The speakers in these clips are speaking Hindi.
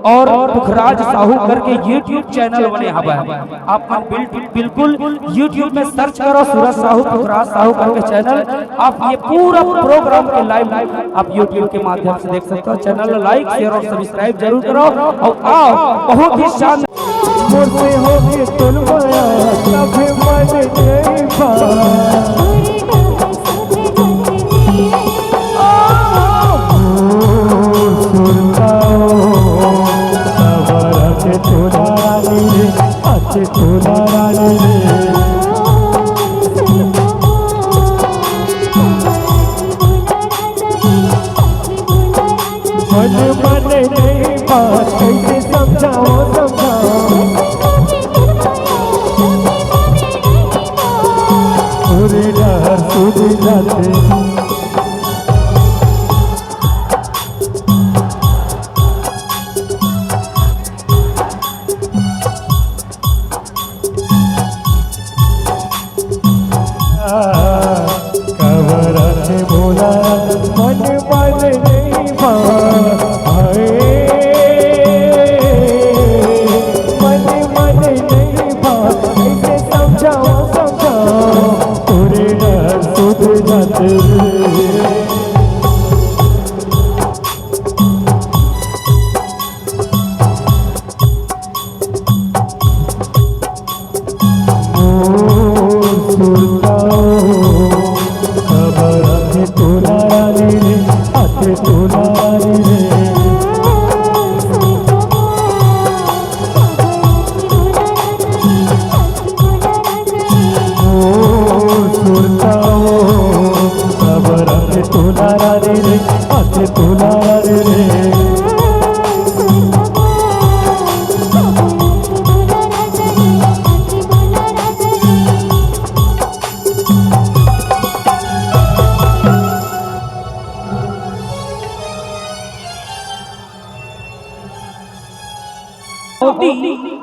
और पुखराज साहू करके यूट्यूब चैनल बने हवा। आप बिल्कुल यूट्यूब में सर्च करो सूरज साहू पुखराज साहू करके चैनल, आप ये पूरा प्रोग्राम के लाइव आप यूट्यूब के माध्यम से देख सकते हो। चैनल लाइक शेयर और सब्सक्राइब जरूर करो और आओ बहुत ही शानदार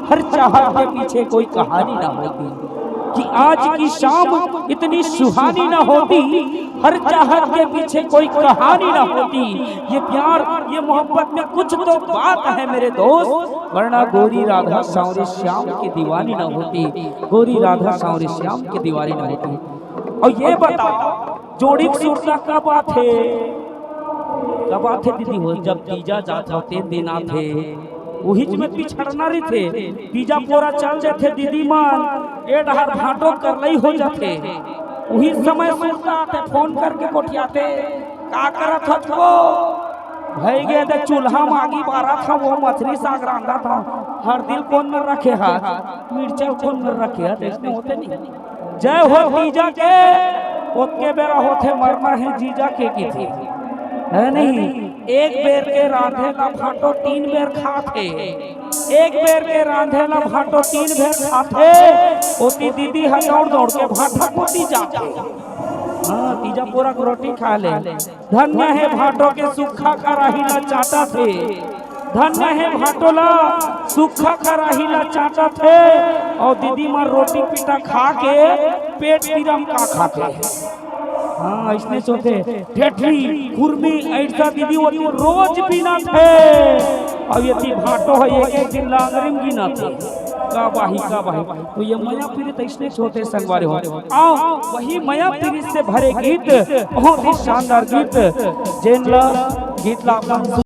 हर चाहत के पीछे कोई कहानी ना होती कि आज की शाम इतनी सुहानी ना होती। हर चाहत के पीछे कोई कहानी ना होती। ये प्यार ये मोहब्बत में कुछ तो बात है मेरे दोस्त, वरना गोरी राधा सांवरे श्याम की दीवानी ना होती। गोरी राधा सांवरे श्याम की दीवानी ना होती। और ये बताओ जोड़ी सुरता का बात है, कब आते दीदी हो जब तीजा जात होते दिन आते वही में पिछड़ना रही थे। तीजा पोरा चल जाते दीदी मान ए डहर भाटो कर लई हो जाते। वही समय सुनता आते फोन करके कोठियाते का करत हत वो भई गए दे चूल्हा मागी बारा था वो मछली साग रांधा था। हर दिल कौन में रखे हाथ मिर्चा कौन में रखे हाथ इसमें होते नहीं। जय हो तीजा के ओके बेरा होते मरना है जीजा के की थी है नहीं। एक बेर के रांधे ला भाटो 3 बेर खाते। एक बेर के रांधे ला भाटो 3 बेर खाते। ओती दीदी है दौड़ दौड़ के भाटा कोती जाते। हाँ तीजा पूरा रोटी खा ले। धन्य है भाटो के सूखा कराही ला चाटा थे। धन्य है भाटो ला सूखा कराही ला चाटा थे। और दीदी मां रोटी पीटा खा के पेट तिरम का खाते। हाँ इसने सोते ठेठरी खुरमी ऐसा दीदी वो रोज पीना थे। और ये थी भाटो है एक दिन लांगरिम गिना थे का बाही तो ये मया पीड़ित इसने सोते संगवारे हो। आओ वही मया पीड़ित से भरे गीत बहुत ही शानदार गीत जेनला गीत ला